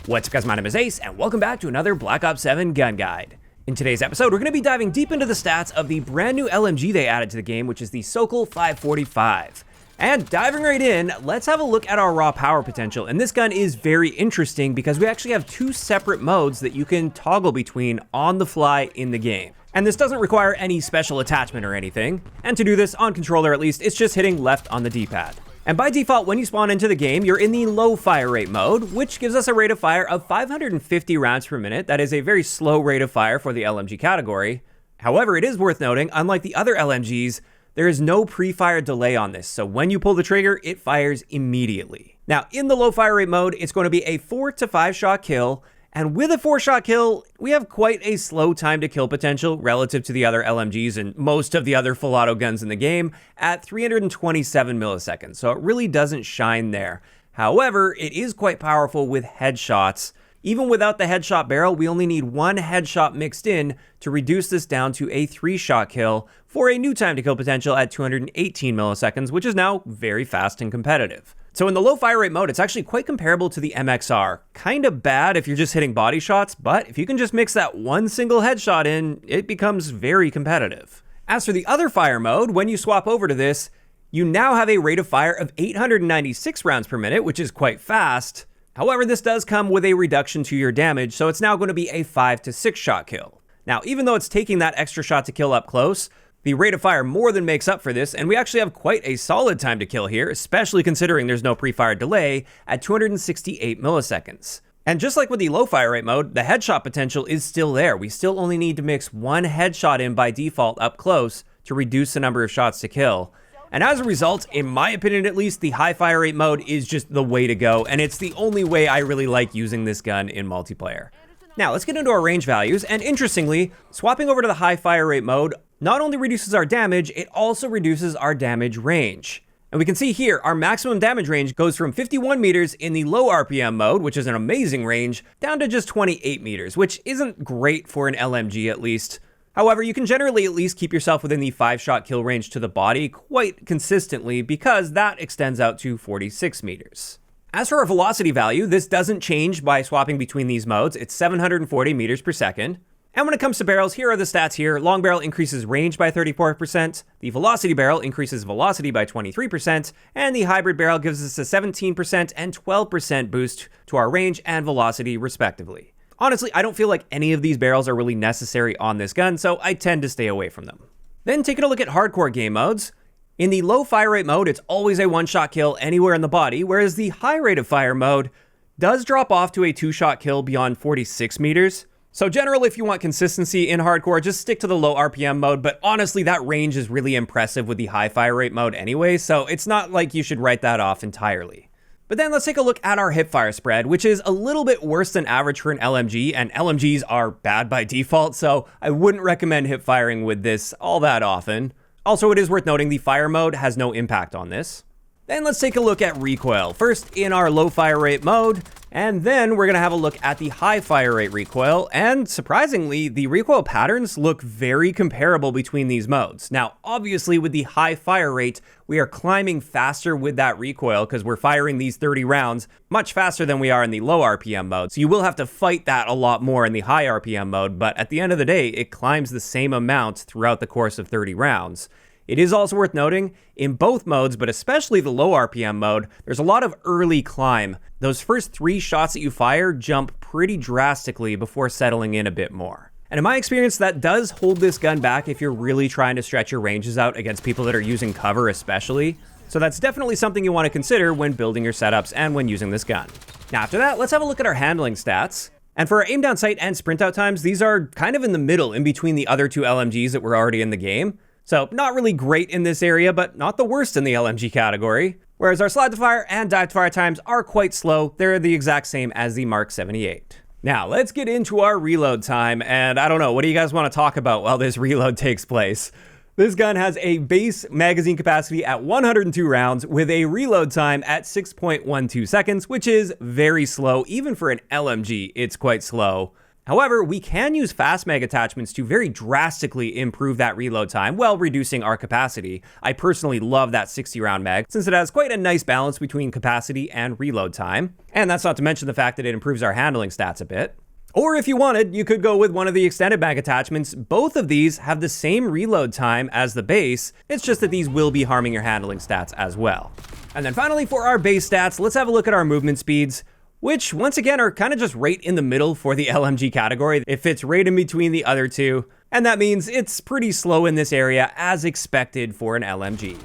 What's up guys, my name is Ace, and welcome back to another Black Ops 7 gun guide. In today's episode, we're going to be diving deep into the stats of the brand new LMG they added to the game, which is the SOKOL 545. And diving right in, let's have a look at our raw power potential. And this gun is very interesting because we actually have two separate modes that you can toggle between on the fly in the game. And this doesn't require any special attachment or anything. And to do this, on controller at least, it's just hitting left on the D-pad. And by default, when you spawn into the game, you're in the low fire rate mode, which gives us a rate of fire of 550 rounds per minute. That is a very slow rate of fire for the LMG category. However, it is worth noting, unlike the other LMGs, there is no pre-fire delay on this. So when you pull the trigger, it fires immediately. Now, in the low fire rate mode, it's going to be a 4 to 5 shot kill. And with a 4-shot kill, we have quite a slow time to kill potential relative to the other LMGs and most of the other full auto guns in the game at 327 milliseconds. So it really doesn't shine there. However, it is quite powerful with headshots. Even without the headshot barrel, we only need one headshot mixed in to reduce this down to a 3-shot kill for a new time to kill potential at 218 milliseconds, which is now very fast and competitive. So in the low fire rate mode, it's actually quite comparable to the MXR. Kind of bad if you're just hitting body shots, but if you can just mix that one single headshot in, it becomes very competitive. As for the other fire mode, when you swap over to this, you now have a rate of fire of 896 rounds per minute, which is quite fast. However, this does come with a reduction to your damage, so it's now going to be a 5 to 6 shot kill. Now, even though it's taking that extra shot to kill up close, the rate of fire more than makes up for this, and we actually have quite a solid time to kill here, especially considering there's no pre-fire delay at 268 milliseconds. And just like with the low fire rate mode, the headshot potential is still there. We still only need to mix one headshot in by default up close to reduce the number of shots to kill. And as a result, in my opinion at least, the high fire rate mode is just the way to go, and it's the only way I really like using this gun in multiplayer. Now, let's get into our range values, and interestingly, swapping over to the high fire rate mode not only reduces our damage, it also reduces our damage range. And we can see here, our maximum damage range goes from 51 meters in the low RPM mode, which is an amazing range, down to just 28 meters, which isn't great for an LMG at least. However, you can generally at least keep yourself within the 5-shot kill range to the body quite consistently because that extends out to 46 meters. As for our velocity value, this doesn't change by swapping between these modes. It's 740 meters per second. And when it comes to barrels, here are the stats here. Long barrel increases range by 34%, the velocity barrel increases velocity by 23%, and the hybrid barrel gives us a 17% and 12% boost to our range and velocity respectively. Honestly, I don't feel like any of these barrels are really necessary on this gun, so I tend to stay away from them. Then taking a look at hardcore game modes. In the low fire rate mode, it's always a 1-shot kill anywhere in the body, whereas the high rate of fire mode does drop off to a 2-shot kill beyond 46 meters. So generally, if you want consistency in hardcore, just stick to the low RPM mode, but honestly, that range is really impressive with the high fire rate mode anyway, so it's not like you should write that off entirely. But then let's take a look at our hipfire spread, which is a little bit worse than average for an LMG, and LMGs are bad by default, so I wouldn't recommend hipfiring with this all that often. Also, it is worth noting the fire mode has no impact on this. Then let's take a look at recoil, first in our low fire rate mode, and then we're going to have a look at the high fire rate recoil, and surprisingly, the recoil patterns look very comparable between these modes. Now, obviously with the high fire rate, we are climbing faster with that recoil because we're firing these 30 rounds much faster than we are in the low RPM mode, so you will have to fight that a lot more in the high RPM mode, but at the end of the day, it climbs the same amount throughout the course of 30 rounds. It is also worth noting, in both modes, but especially the low RPM mode, there's a lot of early climb. Those first 3 shots that you fire jump pretty drastically before settling in a bit more. And in my experience, that does hold this gun back if you're really trying to stretch your ranges out against people that are using cover especially. So that's definitely something you want to consider when building your setups and when using this gun. Now after that, let's have a look at our handling stats. And for our aim down sight and sprint out times, these are kind of in the middle in between the other two LMGs that were already in the game. So not really great in this area, but not the worst in the LMG category. Whereas our slide to fire and dive to fire times are quite slow. They're the exact same as the Mark 78. Now let's get into our reload time. And I don't know, what do you guys want to talk about while this reload takes place? This gun has a base magazine capacity at 102 rounds with a reload time at 6.12 seconds, which is very slow. Even for an LMG, it's quite slow. However, we can use fast mag attachments to very drastically improve that reload time while reducing our capacity. I personally love that 60 round mag since it has quite a nice balance between capacity and reload time. And that's not to mention the fact that it improves our handling stats a bit. Or if you wanted, you could go with one of the extended mag attachments. Both of these have the same reload time as the base. It's just that these will be harming your handling stats as well. And then finally, for our base stats, let's have a look at our movement speeds, which once again are kind of just right in the middle for the LMG category. It fits right in between the other two, and that means it's pretty slow in this area as expected for an LMG.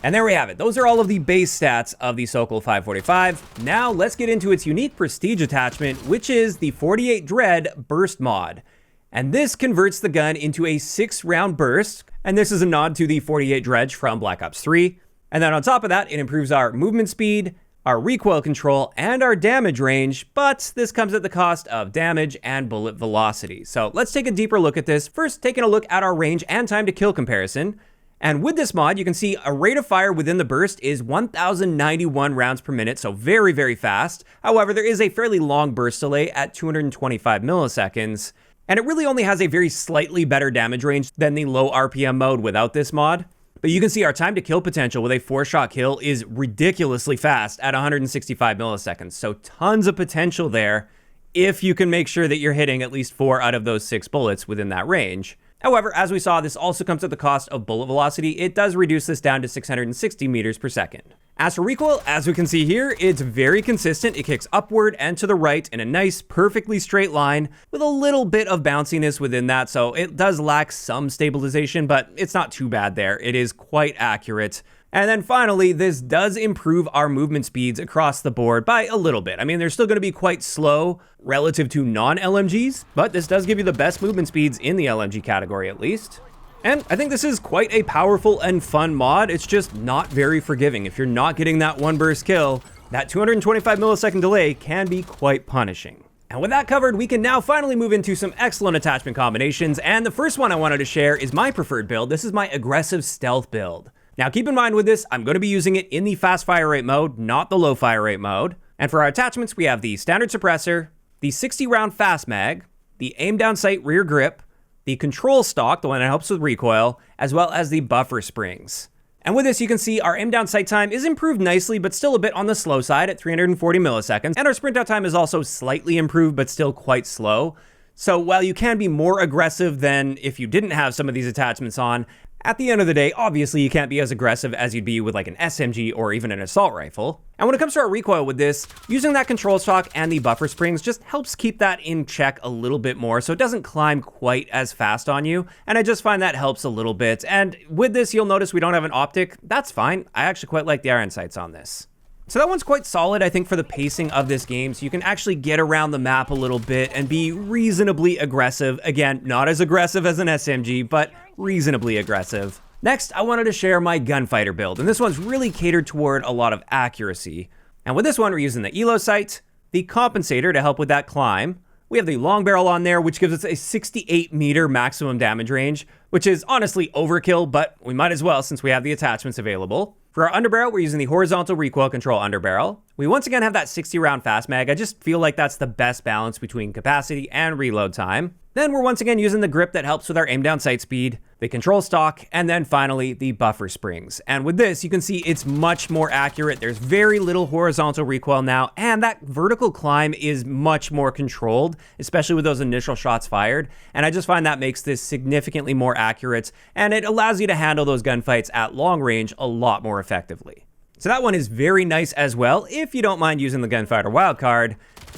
And there we have it. Those are all of the base stats of the SOKOL 545. Now let's get into its unique prestige attachment, which is the 48 Dread Burst mod. And this converts the gun into a 6-round burst, and this is a nod to the 48 Dredge from Black Ops 3. And then on top of that, it improves our movement speed, our recoil control, and our damage range, but this comes at the cost of damage and bullet velocity. So let's take a deeper look at this. First, taking a look at our range and time to kill comparison. And with this mod, you can see a rate of fire within the burst is 1,091 rounds per minute, so very, very fast. However, there is a fairly long burst delay at 225 milliseconds, and it really only has a very slightly better damage range than the low RPM mode without this mod. But you can see our time to kill potential with a 4-shot kill is ridiculously fast at 165 milliseconds. So tons of potential there if you can make sure that you're hitting at least 4 out of those 6 bullets within that range. However, as we saw, this also comes at the cost of bullet velocity. It does reduce this down to 660 meters per second. As for recoil, as we can see here, it's very consistent. It kicks upward and to the right in a nice, perfectly straight line with a little bit of bounciness within that. So it does lack some stabilization, but it's not too bad there. It is quite accurate. And then finally, this does improve our movement speeds across the board by a little bit. I mean, they're still going to be quite slow relative to non-LMGs, but this does give you the best movement speeds in the LMG category at least. And I think this is quite a powerful and fun mod. It's just not very forgiving. If you're not getting that one burst kill, that 225 millisecond delay can be quite punishing. And with that covered, we can now finally move into some excellent attachment combinations. And the first one I wanted to share is my preferred build. This is my aggressive stealth build. Now keep in mind with this, I'm going to be using it in the fast fire rate mode, not the low fire rate mode. And for our attachments, we have the standard suppressor, the 60 round fast mag, the aim down sight rear grip, the control stock, the one that helps with recoil, as well as the buffer springs. And with this, you can see our aim down sight time is improved nicely, but still a bit on the slow side at 340 milliseconds. And our sprint out time is also slightly improved, but still quite slow. So while you can be more aggressive than if you didn't have some of these attachments on, at the end of the day, obviously you can't be as aggressive as you'd be with like an SMG or even an assault rifle. And when it comes to our recoil with this, using that control stock and the buffer springs just helps keep that in check a little bit more so it doesn't climb quite as fast on you. And I just find that helps a little bit. And with this, you'll notice we don't have an optic. That's fine. I actually quite like the iron sights on this. So that one's quite solid, I think, for the pacing of this game. So you can actually get around the map a little bit and be reasonably aggressive. Again, not as aggressive as an SMG, but reasonably aggressive. Next, I wanted to share my gunfighter build, and this one's really catered toward a lot of accuracy. And with this one, we're using the elo sight, the compensator to help with that climb. We have the long barrel on there, which gives us a 68 meter maximum damage range, which is honestly overkill, but we might as well since we have the attachments available. For our underbarrel, we're using the horizontal recoil control underbarrel. We once again have that 60 round fast mag. I just feel like that's the best balance between capacity and reload time. Then we're once again using the grip that helps with our aim down sight speed, the control stock, and then finally the buffer springs. And with this, you can see it's much more accurate. There's very little horizontal recoil now, and that vertical climb is much more controlled, especially with those initial shots fired. And I just find that makes this significantly more accurate, and it allows you to handle those gunfights at long range a lot more effectively. So that one is very nice as well, if you don't mind using the gunfighter wildcard.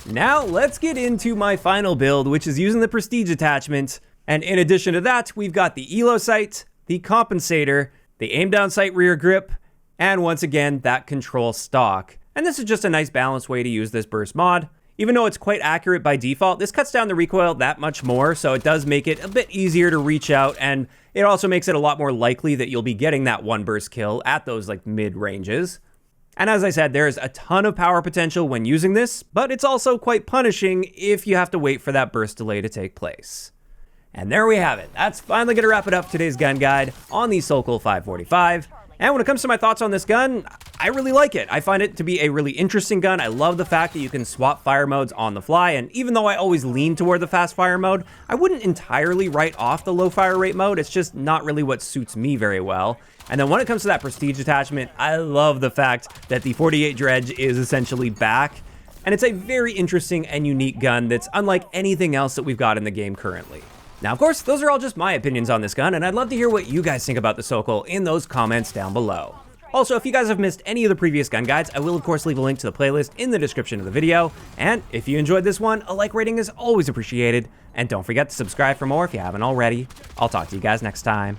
Now let's get into my final build, which is using the prestige attachment. And in addition to that, we've got the elo sight, the compensator, the aim down sight rear grip, and once again, that control stock. And this is just a nice balanced way to use this burst mod. Even though it's quite accurate by default, this cuts down the recoil that much more, so it does make it a bit easier to reach out, and it also makes it a lot more likely that you'll be getting that one burst kill at those like mid ranges. And as I said, there's a ton of power potential when using this, but it's also quite punishing if you have to wait for that burst delay to take place. And there we have it. That's finally going to wrap it up for today's gun guide on the SOKOL 545. And when it comes to my thoughts on this gun, I really like it. I find it to be a really interesting gun. I love the fact that you can swap fire modes on the fly, and even though I always lean toward the fast fire mode, I wouldn't entirely write off the low fire rate mode. It's just not really what suits me very well. And then when it comes to that prestige attachment, I love the fact that the 48 Dredge is essentially back. And it's a very interesting and unique gun that's unlike anything else that we've got in the game currently. Now, of course, those are all just my opinions on this gun, and I'd love to hear what you guys think about the SOKOL in those comments down below. Also, if you guys have missed any of the previous gun guides, I will of course leave a link to the playlist in the description of the video. And if you enjoyed this one, a like rating is always appreciated. And don't forget to subscribe for more if you haven't already. I'll talk to you guys next time.